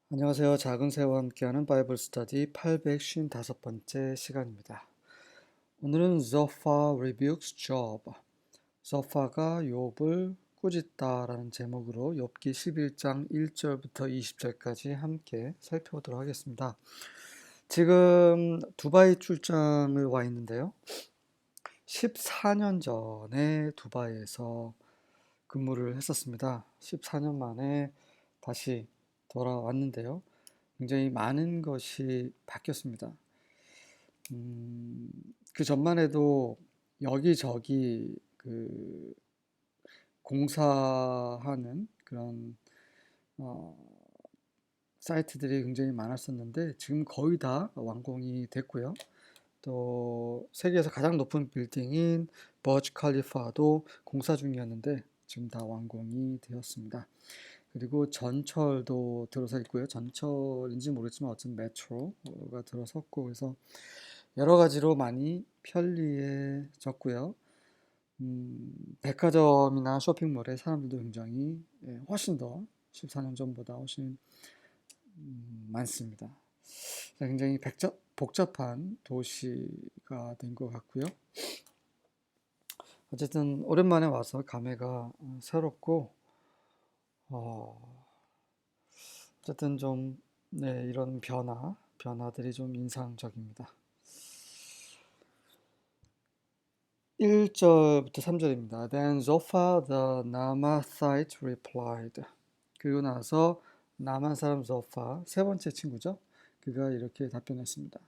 안녕하세요. 작은 새와 함께하는 바이블 스터디 855번째 시간입니다. 오늘은 Zophar rebukes Job. zophah가 욥을 꾸짖다라는 제목으로 욥기 11장 1절부터 20절까지 함께 살펴보도록 하겠습니다. 지금 두바이 출장을 와 있는데요. 14년 전에 두바이에서 근무를 했었습니다. 14년 만에 다시 돌아왔는데요. 굉장히 많은 것이 바뀌었습니다. 그 전만 해도 여기저기 그 공사하는 그런 어, 사이트들이 굉장히 많았었는데 지금 거의 다 완공이 됐고요. 또 세계에서 가장 높은 빌딩인 버지 칼리파도 공사 중이었는데 지금 다 완공이 되었습니다. 그리고 전철도 들어서 있고요. 전철인지 모르겠지만 어쨌든 메트로가 들어섰고 그래서 여러 가지로 많이 편리해졌고요. 백화점이나 쇼핑몰에 사람들도 굉장히 훨씬 더 14년 전보다 훨씬 많습니다. 굉장히 복잡한 도시가 된 것 같고요. 어쨌든 오랜만에 와서 감회가 새롭고 어, 어쨌든 좀 네, 이런 변화들이 좀 인상적입니다. 1절부터 3절입니다. Then Zophar the Naamathite replied. 그리고 나서 나만 사람 zophar, 세 번째 친구죠. 그가 이렇게 답변했습니다.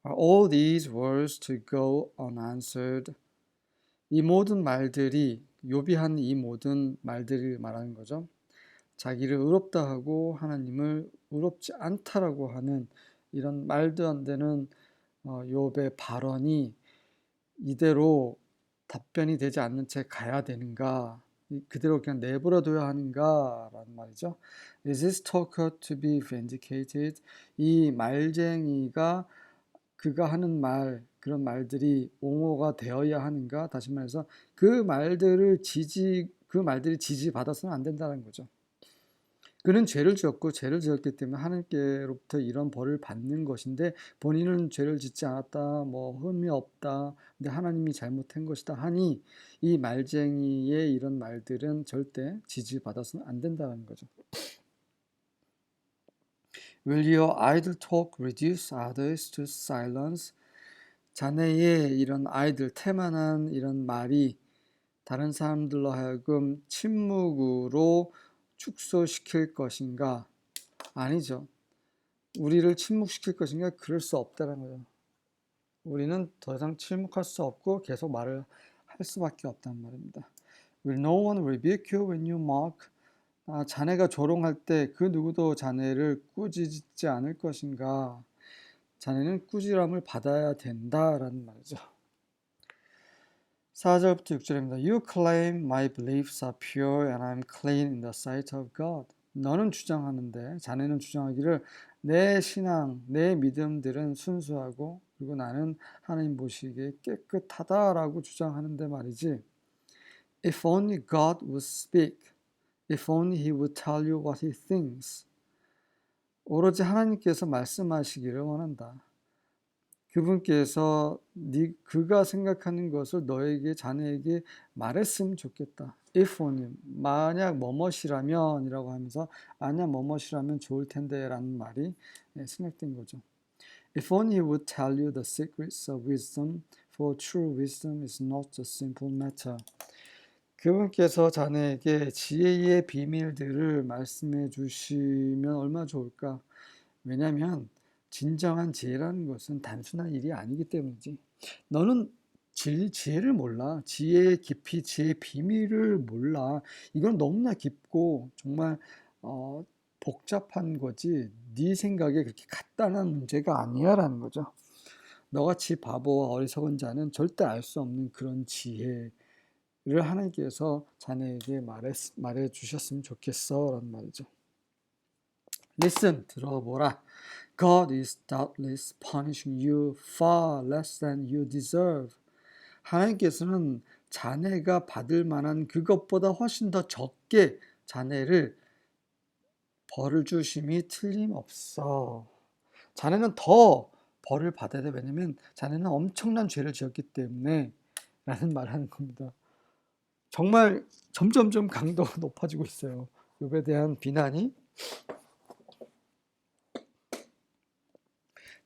Are all these words to go unanswered? 이 모든 말들이 욥이 한 이 모든 말들을 말하는 거죠. 자기를 의롭다 하고 하나님을 의롭지 않다라고 하는 이런 말도 안 되는 욥의 발언이 이대로 답변이 되지 않는 채 가야 되는가? 그대로 그냥 내버려둬야 하는가라는 말이죠. Is this talker to be vindicated? 이 말쟁이가 그가 하는 말, 그런 말들이 옹호가 되어야 하는가? 다시 말해서 그 말들이 지지받아서는 안 된다는 거죠. 그는 죄를 지었고 죄를 지었기 때문에 하나님께로부터 이런 벌을 받는 것인데 본인은 죄를 짓지 않았다, 뭐 흠이 없다, 근데 하나님이 잘못한 것이다 하니 이 말쟁이의 이런 말들은 절대 지지받아서는 안 된다는 거죠. Will your idle talk reduce others to silence? 자네의 이런 아이들 태만한 이런 말이 다른 사람들로 하여금 침묵으로 축소시킬 것인가? 아니죠. 우리를 침묵시킬 것인가? 그럴 수 없다는 거죠. 우리는 더 이상 침묵할 수 없고 계속 말을 할 수밖에 없단 말입니다. Will no one rebuke you when you mock? 자네가 조롱할 때 그 누구도 자네를 꾸짖지 않을 것인가? 자네는 꾸지람을 받아야 된다라는 말이죠. 4절부터 6절입니다. You claim my beliefs are pure and I'm clean in the sight of God. 너는 주장하는데 자네는 주장하기를 내 신앙, 내 믿음들은 순수하고 그리고 나는 하나님 보시기에 깨끗하다라고 주장하는데 말이지. If only God would speak. If only he would tell you what he thinks. 오로지 하나님께서 말씀하시기를 원한다. 그분께서 그가 생각하는 것을 너에게 자네에게 말했으면 좋겠다. If only 만약 뭐뭇이라면 이라고 하면서 만약 뭐뭇이라면 좋을 텐데 라는 말이 생략된 거죠. If only he would tell you the secrets of wisdom, for true wisdom is not a simple matter. 그분께서 자네에게 지혜의 비밀들을 말씀해 주시면 얼마나 좋을까? 왜냐하면 진정한 지혜라는 것은 단순한 일이 아니기 때문이지. 너는 지혜를 몰라. 지혜의 깊이, 지혜의 비밀을 몰라. 이건 너무나 깊고 정말 복잡한 거지. 네 생각에 그렇게 간단한 문제가 아니야라는 거죠. 너같이 바보와 어리석은 자는 절대 알 수 없는 그런 지혜를 하나님께서 자네에게 말해 주셨으면 좋겠어 라는 말이죠. Listen, 들어보라. God is doubtless punishing you far less than you deserve. 하나님께서는 자네가 받을 만한 그것보다 훨씬 더 적게 자네를 벌을 주심이 틀림없어. 자네는 더 벌을 받아야 돼. 왜냐면 자네는 엄청난 죄를 지었기 때문에 라는 말을 하는 겁니다. 정말 점점점 강도가 높아지고 있어요. 욥에 대한 비난이.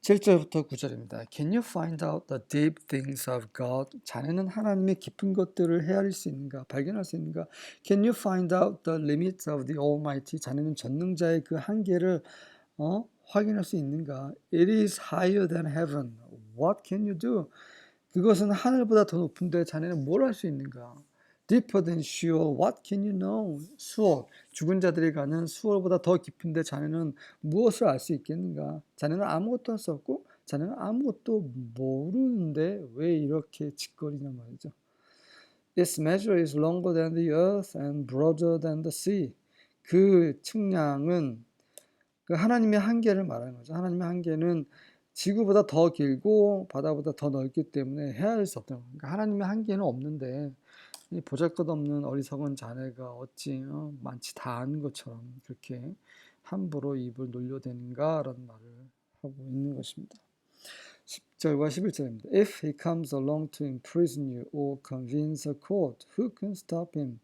7절부터 9절입니다. Can you find out the deep things of God? 자네는 하나님의 깊은 것들을 헤아릴 수 있는가? 발견할 수 있는가? Can you find out the limits of the Almighty? 자네는 전능자의 그 한계를 확인할 수 있는가? It is higher than heaven. What can you do? 그것은 하늘보다 더 높은데 자네는 뭘 할 수 있는가? Deeper than Sheol. What can you know? 수월. 죽은 자들이 가는 수월보다 더 깊은데 자네는 무엇을 알 수 있겠는가? 자네는 아무것도 할 수 없고 자네는 아무것도 모르는데 왜 이렇게 짓거리냐 말이죠. Its measure is longer than the earth and broader than the sea. 그 측량은 그 하나님의 한계를 말하는 거죠. 하나님의 한계는 지구보다 더 길고 바다보다 더 넓기 때문에 헤아릴 수 없다는 거예요. 그러니까 하나님의 한계는 없는데 이 보잘것없는 어리석은 자네가 어찌 많지 다 아는 것처럼 그렇게 함부로 입을 놀려대는가라는 말을 하고 있는 것입니다. 10절과 11절입니다. If he comes along to imprison you or convince a court, who can stop him?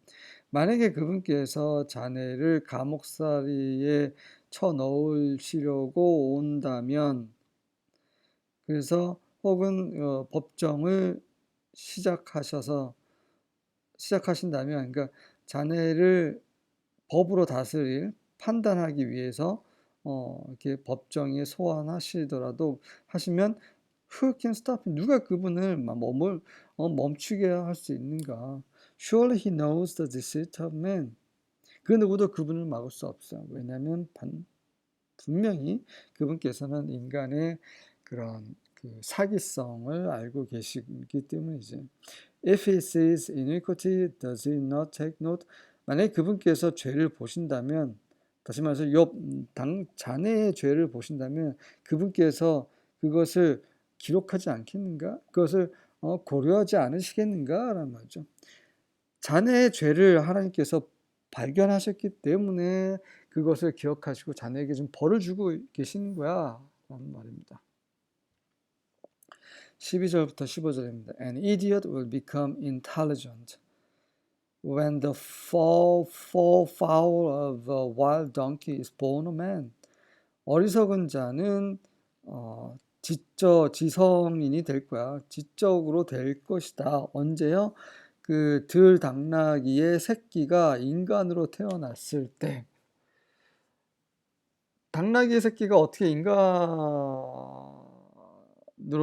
만약에 그분께서 자네를 감옥살이에 쳐넣으시려고 온다면, 그래서 혹은 법정을 시작하신다면, 그러니까 자네를 법으로 다스릴 판단하기 위해서 이렇게 법정에 소환하시더라도 하시면 who can stop him? 누가 그분을 멈추게 할 수 있는가? Surely he knows the deceit of man. 그 누구도 그분을 막을 수 없어요. 왜냐하면 분명히 그분께서는 인간의 그런 그 사기성을 알고 계시기 때문이지. If he sees iniquity, does he not take note? 만약에 그분께서 죄를 보신다면, 다시 말해서 자네의 죄를 보신다면 그분께서 그것을 기록하지 않겠는가? 그것을 고려하지 않으시겠는가? 라는 말이죠. 자네의 죄를 하나님께서 발견하셨기 때문에 그것을 기억하시고 자네에게 좀 벌을 주고 계시는 거야 라는 말입니다. 12절부터 15절입니다. An idiot will become intelligent when the fowl of a wild donkey is born a man. 어리석은 자는 지성인이 될 거야. 지적으로 될 것이다. 언제요? 그 들당나귀의 새끼가 인간으로 태어났을 때. 당나귀의 새끼가 어떻게 인간으로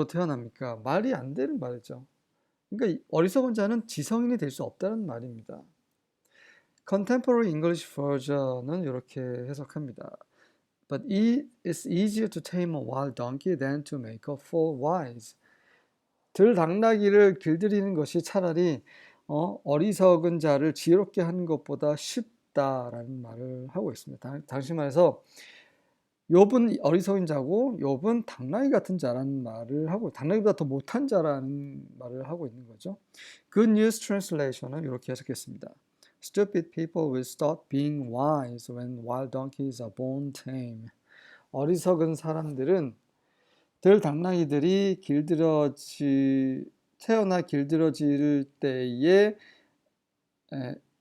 태어납니까? 말이 안 되는 말이죠. 그러니까 어리석은 자는 지성인이 될 수 없다는 말입니다. Contemporary English version은 이렇게 해석합니다. But it's easier to tame a wild donkey than to make a fool wise. 들당나귀를 길들이는 것이 차라리 어리석은 자를 지혜롭게 하는 것보다 쉽다라는 말을 하고 있습니다. 다시 말해서 욥은 어리석은 자고 욥은 당나귀 같은 자라는 말을 하고, 당나귀보다 더 못한 자라는 말을 하고 있는 거죠. Good News Translation은 이렇게 해석했습니다. Stupid people will start being wise when wild donkeys are born tame. 어리석은 사람들은 들당나귀들이 태어나 길들여질 때에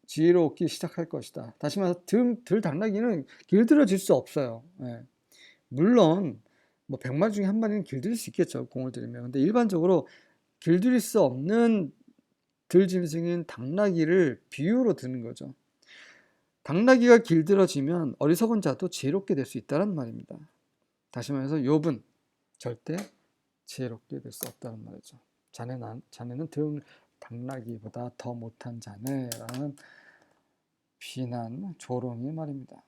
지혜롭기 시작할 것이다. 다시 말해서 들당나귀는 길들여질 수 없어요. 물론 100마리 중에 한 마리는 길들일 수 있겠죠. 공을 들이면. 근데 일반적으로 길들일 수 없는 들짐승인 당나귀를 비유로 드는 거죠. 당나귀가 길들어지면 어리석은 자도 지혜롭게 될 수 있다는 말입니다. 다시 말해서 욥은 절대 지혜롭게 될 수 없다는 말이죠. 자네는 당나귀보다 더 못한 자네라는 비난, 조롱의 말입니다.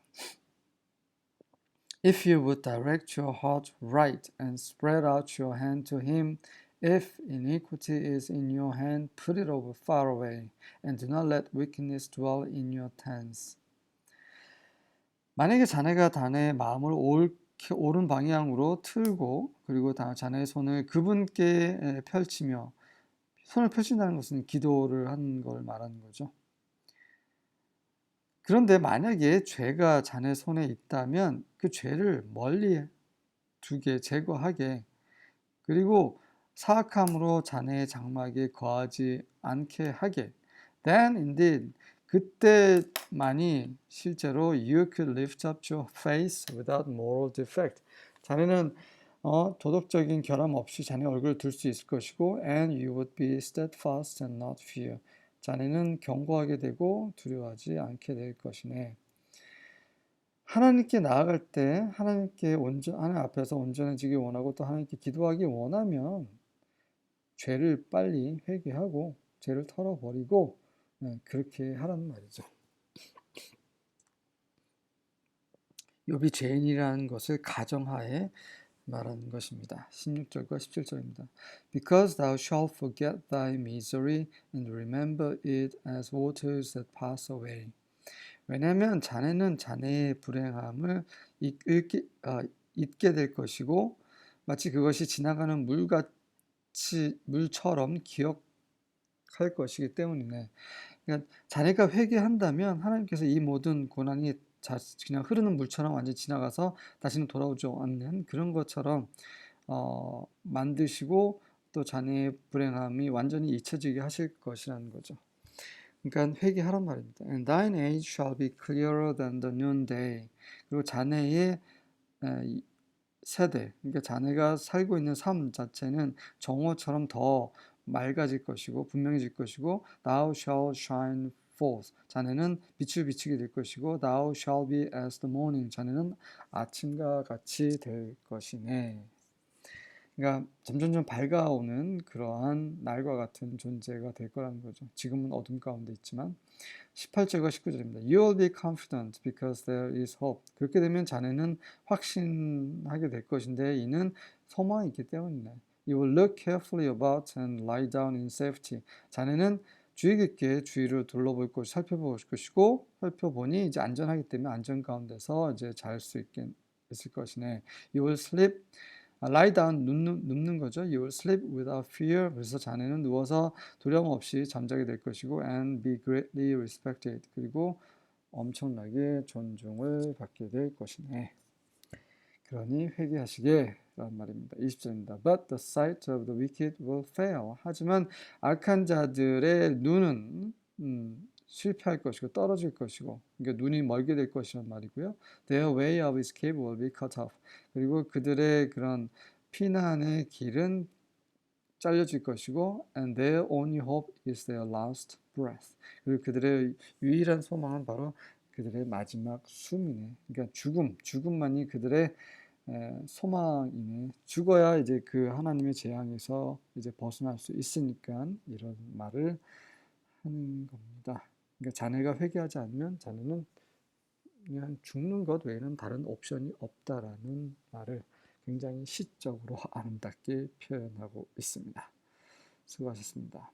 If you would direct your heart right and spread out your hand to him, if iniquity is in your hand, put it over far away, and do not let wickedness dwell in your tents. 만약에 자네가 자네의 마음을 옳은 방향으로 틀고, 그리고 자네의 손을 그분께 펼치며, 손을 펼친다는 것은 기도를 하는 걸 말하는 거죠. 그런데 만약에 죄가 자네 손에 있다면 그 죄를 멀리 두게, 제거하게, 그리고 사악함으로 자네의 장막에 거하지 않게 하게. Then indeed, 그때만이 실제로 you could lift up your face without moral defect. 자네는 도덕적인 결함 없이 자네 얼굴을 들 수 있을 것이고, and you would be steadfast and not fear. 자네는 견고하게 되고 두려워하지 않게 될 것이네. 하나님께 나아갈 때 하나님 앞에서 온전해지기 원하고 또 하나님께 기도하기 원하면 죄를 빨리 회개하고 죄를 털어버리고 그렇게 하라는 말이죠. 욥이 죄인이라는 것을 가정하에 말하는 것입니다. 16절과 17절입니다. Because thou shalt forget thy misery and remember it as waters that pass away. 왜냐하면 자네는 자네의 불행함을 잊게 될 것이고 마치 그것이 지나가는 물처럼 기억할 것이기 때문이네. 그러니까 자네가 회개한다면 하나님께서 이 모든 고난이 그냥 흐르는 물처럼 완전히 지나가서 다시는 돌아오지 않는 그런 것처럼 만드시고 또 자네의 불행함이 완전히 잊혀지게 하실 것이라는 거죠. 그러니까 회개하란 말입니다. And thine age shall be clearer than the noonday. 그리고 자네의 세대, 그러니까 자네가 살고 있는 삶 자체는 정오처럼 더 맑아질 것이고 분명해질 것이고 Thou shalt shine forth. 자네는 빛을 비추게 될 것이고 Thou shall be as the morning. 자네는 아침과 같이 될 것이네. 그러니까 점점점 밝아오는 그러한 날과 같은 존재가 될 거라는 거죠. 지금은 어둠 가운데 있지만 18절과 19절입니다. You will be confident because there is hope. 그렇게 되면 자네는 확신하게 될 것인데 이는 소망이 있기 때문이네. You will look carefully about and lie down in safety. 자네는 주의 깊게 주위를 둘러볼 것이고 살펴볼 것이고 살펴보니 이제 안전하기 때문에 안전 가운데서 이제 잘 수 있을 것이네. You will sleep lie down, 눕는 거죠. You will sleep without fear. 그래서 자네는 누워서 두려움 없이 잠자게 될 것이고 and be greatly respected. 그리고 엄청나게 존중을 받게 될 것이네. 그러니 회개하시게 라는 말입니다. 20절입니다. But the sight of the wicked will fail. 하지만 악한 자들의 눈은 실패할 것이고 떨어질 것이고 그러니까 눈이 멀게 될 것이란 말이고요. Their way of escape will be cut off. 그리고 그들의 그런 피난의 길은 잘려질 것이고 and their only hope is their last breath. 그리고 그들의 유일한 소망은 바로 그들의 마지막 숨이네. 그러니까 죽음만이 그들의 소망이네. 죽어야 이제 그 하나님의 재앙에서 이제 벗어날 수 있으니까 이런 말을 하는 겁니다. 그러니까 자네가 회개하지 않으면 자네는 그냥 죽는 것 외에는 다른 옵션이 없다라는 말을 굉장히 시적으로 아름답게 표현하고 있습니다. 수고하셨습니다.